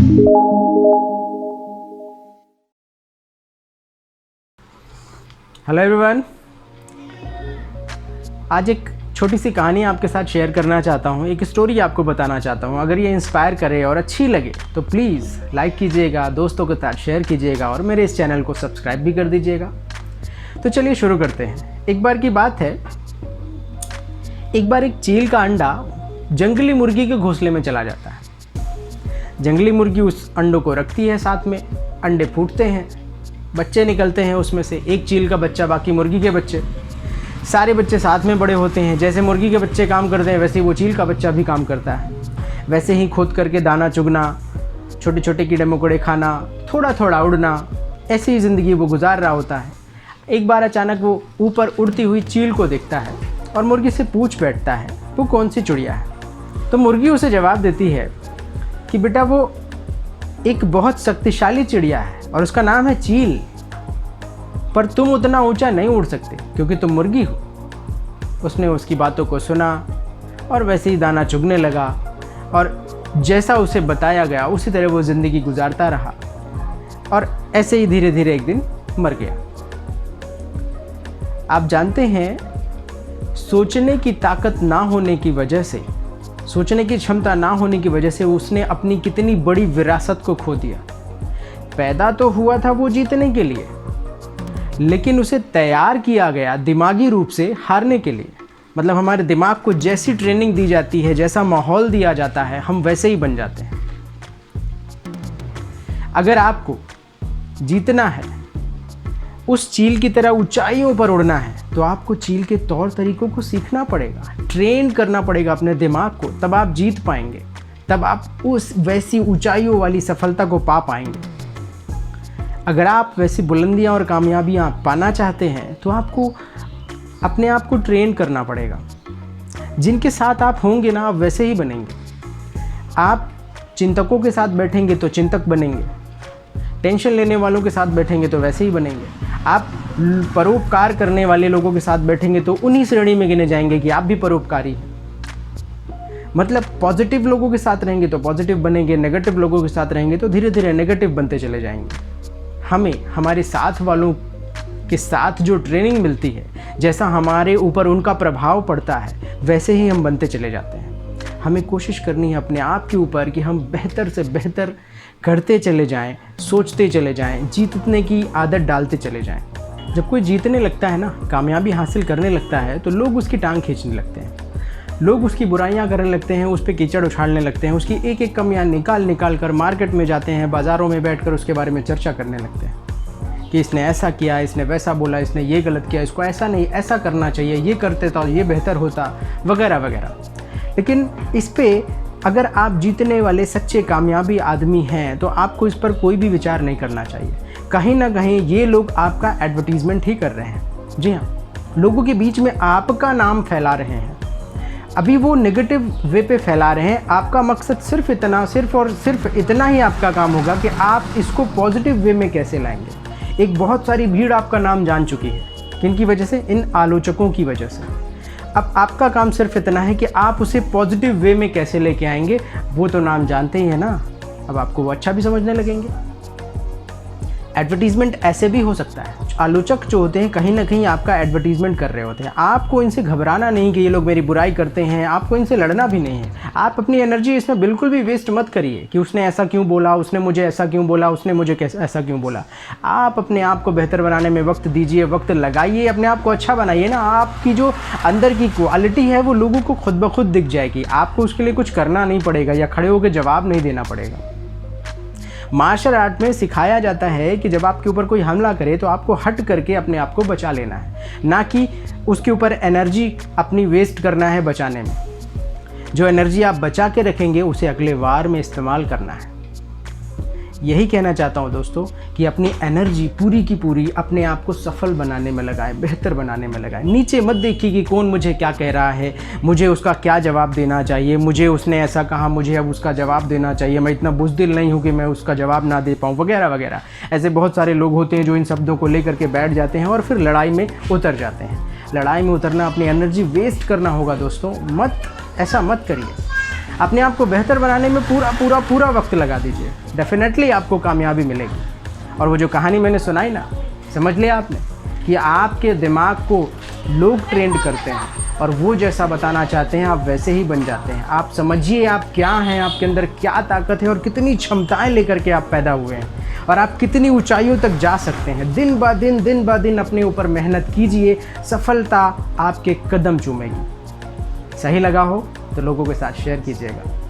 Hello everyone, आज एक छोटी सी कहानी आपके साथ शेयर करना चाहता हूँ। एक स्टोरी आपको बताना चाहता हूँ। अगर ये इंस्पायर करे और अच्छी लगे तो प्लीज़ लाइक कीजिएगा, दोस्तों के साथ शेयर कीजिएगा और मेरे इस चैनल को सब्सक्राइब भी कर दीजिएगा। तो चलिए शुरू करते हैं। एक बार की बात है, एक बार एक चील का अंडा जंगली मुर्गी के घोंसले में चला जाता है। जंगली मुर्गी उस अंडों को रखती है, साथ में अंडे फूटते हैं, बच्चे निकलते हैं उसमें से। एक चील का बच्चा, बाकी मुर्गी के बच्चे, सारे बच्चे साथ में बड़े होते हैं। जैसे मुर्गी के बच्चे काम करते हैं वैसे ही वो चील का बच्चा भी काम करता है। वैसे ही खोद करके दाना चुगना, छोटे छोटे कीड़े मकोड़े खाना, थोड़ा थोड़ा उड़ना, ऐसी ही ज़िंदगी वो गुजार रहा होता है। एक बार अचानक वो ऊपर उड़ती हुई चील को देखता है और मुर्गी से पूछ बैठता है वो कौन सी चिड़िया है। तो मुर्गी उसे जवाब देती है कि बेटा वो एक बहुत शक्तिशाली चिड़िया है और उसका नाम है चील, पर तुम उतना ऊंचा नहीं उड़ सकते क्योंकि तुम मुर्गी हो। उसने उसकी बातों को सुना और वैसे ही दाना चुगने लगा और जैसा उसे बताया गया उसी तरह वो ज़िंदगी गुजारता रहा और ऐसे ही धीरे धीरे एक दिन मर गया। आप जानते हैं, सोचने की ताकत ना होने की वजह से, सोचने की क्षमता ना होने की वजह से उसने अपनी कितनी बड़ी विरासत को खो दिया। पैदा तो हुआ था वो जीतने के लिए, लेकिन उसे तैयार किया गया दिमागी रूप से हारने के लिए। मतलब हमारे दिमाग को जैसी ट्रेनिंग दी जाती है, जैसा माहौल दिया जाता है, हम वैसे ही बन जाते हैं। अगर आपको जीतना है, उस चील की तरह ऊंचाइयों पर उड़ना है, तो आपको चील के तौर तरीकों को सीखना पड़ेगा, ट्रेन करना पड़ेगा अपने दिमाग को, तब आप जीत पाएंगे, तब आप उस वैसी ऊंचाइयों वाली सफलता को पा पाएंगे। अगर आप वैसी बुलंदियां और कामयाबियां पाना चाहते हैं तो आपको अपने आप को ट्रेन करना पड़ेगा। जिनके साथ आप होंगे ना, आप वैसे ही बनेंगे। आप चिंतकों के साथ बैठेंगे तो चिंतक बनेंगे, टेंशन लेने वालों के साथ बैठेंगे तो वैसे ही बनेंगे। आप परोपकार करने वाले लोगों के साथ बैठेंगे तो उन्हीं श्रेणी में गिने जाएंगे कि आप भी परोपकारी हैं। मतलब पॉजिटिव लोगों के साथ रहेंगे तो पॉजिटिव बनेंगे, नेगेटिव लोगों के साथ रहेंगे तो धीरे धीरे नेगेटिव बनते चले जाएंगे। हमें हमारे साथ वालों के साथ जो ट्रेनिंग मिलती है, जैसा हमारे ऊपर उनका प्रभाव पड़ता है, वैसे ही हम बनते चले जाते हैं। हमें कोशिश करनी है अपने आप के ऊपर कि हम बेहतर से बेहतर करते चले जाएं, सोचते चले जाएं, जीतने की आदत डालते चले जाएं। जब कोई जीतने लगता है ना, कामयाबी हासिल करने लगता है, तो लोग उसकी टांग खींचने लगते हैं, लोग उसकी बुराइयां करने लगते हैं, उस पर कीचड़ उछालने लगते हैं, उसकी एक एक कमियां निकाल कर मार्केट में जाते हैं, बाज़ारों में बैठकर उसके बारे में चर्चा करने लगते हैं कि इसने ऐसा किया, इसने वैसा बोला, इसने ये गलत किया, इसको ऐसा नहीं ऐसा करना चाहिए, ये करते तो ये बेहतर होता, वगैरह वगैरह। लेकिन इस पर अगर आप जीतने वाले सच्चे कामयाबी आदमी हैं तो आपको इस पर कोई भी विचार नहीं करना चाहिए। कहीं ना कहीं ये लोग आपका एडवर्टीज़मेंट ही कर रहे हैं। जी हाँ, लोगों के बीच में आपका नाम फैला रहे हैं। अभी वो नेगेटिव वे पे फैला रहे हैं। आपका मकसद सिर्फ इतना ही आपका काम होगा कि आप इसको पॉजिटिव वे में कैसे लाएंगे। एक बहुत सारी भीड़ आपका नाम जान चुकी है, किन की वजह से? इन आलोचकों की वजह से। अब आपका काम सिर्फ इतना है कि आप उसे पॉजिटिव वे में कैसे लेके आएंगे। वो तो नाम जानते ही है ना, अब आपको वो अच्छा भी समझने लगेंगे। एडवर्टीज़मेंट ऐसे भी हो सकता है, आलोचक जो होते हैं कहीं ना कहीं आपका एडवर्टीज़मेंट कर रहे होते हैं। आपको इनसे घबराना नहीं कि ये लोग मेरी बुराई करते हैं, आपको इनसे लड़ना भी नहीं है। आप अपनी एनर्जी इसमें बिल्कुल भी वेस्ट मत करिए कि उसने ऐसा क्यों बोला, उसने मुझे ऐसा क्यों बोला, उसने मुझे ऐसा क्यों बोला। आप अपने आप को बेहतर बनाने में वक्त दीजिए, वक्त लगाइए, अपने आप को अच्छा बनाइए ना। आपकी जो अंदर की क्वालिटी है वो लोगों को खुद ब खुद दिख जाएगी। आपको उसके लिए कुछ करना नहीं पड़ेगा या खड़े होकर जवाब नहीं देना पड़ेगा। मार्शल आर्ट में सिखाया जाता है कि जब आपके ऊपर कोई हमला करे तो आपको हट करके अपने आप को बचा लेना है, ना कि उसके ऊपर एनर्जी अपनी वेस्ट करना है बचाने में। जो एनर्जी आप बचा के रखेंगे उसे अगले वार में इस्तेमाल करना है। यही कहना चाहता हूँ दोस्तों कि अपनी एनर्जी पूरी की पूरी अपने आप को सफल बनाने में लगाएं, बेहतर बनाने में लगाएं। नीचे मत देखिए कि कौन मुझे क्या कह रहा है, मुझे उसका क्या जवाब देना चाहिए, मुझे उसने ऐसा कहा, मुझे अब उसका जवाब देना चाहिए, मैं इतना बुज़दिल नहीं हूँ कि मैं उसका जवाब ना दे पाऊँ, वगैरह वगैरह। ऐसे बहुत सारे लोग होते हैं जो इन शब्दों को लेकर के बैठ जाते हैं और फिर लड़ाई में उतर जाते हैं। लड़ाई में उतरना, अपनी एनर्जी वेस्ट करना होगा दोस्तों, ऐसा मत करिए। अपने आप को बेहतर बनाने में पूरा पूरा पूरा वक्त लगा दीजिए, डेफिनेटली आपको कामयाबी मिलेगी। और वो जो कहानी मैंने सुनाई ना, समझ लिया आपने कि आपके दिमाग को लोग ट्रेंड करते हैं और वो जैसा बताना चाहते हैं आप वैसे ही बन जाते हैं। आप समझिए आप क्या हैं, आपके अंदर क्या ताकत है और कितनी क्षमताएं लेकर के आप पैदा हुए हैं और आप कितनी ऊंचाइयों तक जा सकते हैं। दिन ब दिन अपने ऊपर मेहनत कीजिए, सफलता आपके कदम चूमेगी। सही लगा हो तो लोगों के साथ शेयर कीजिएगा।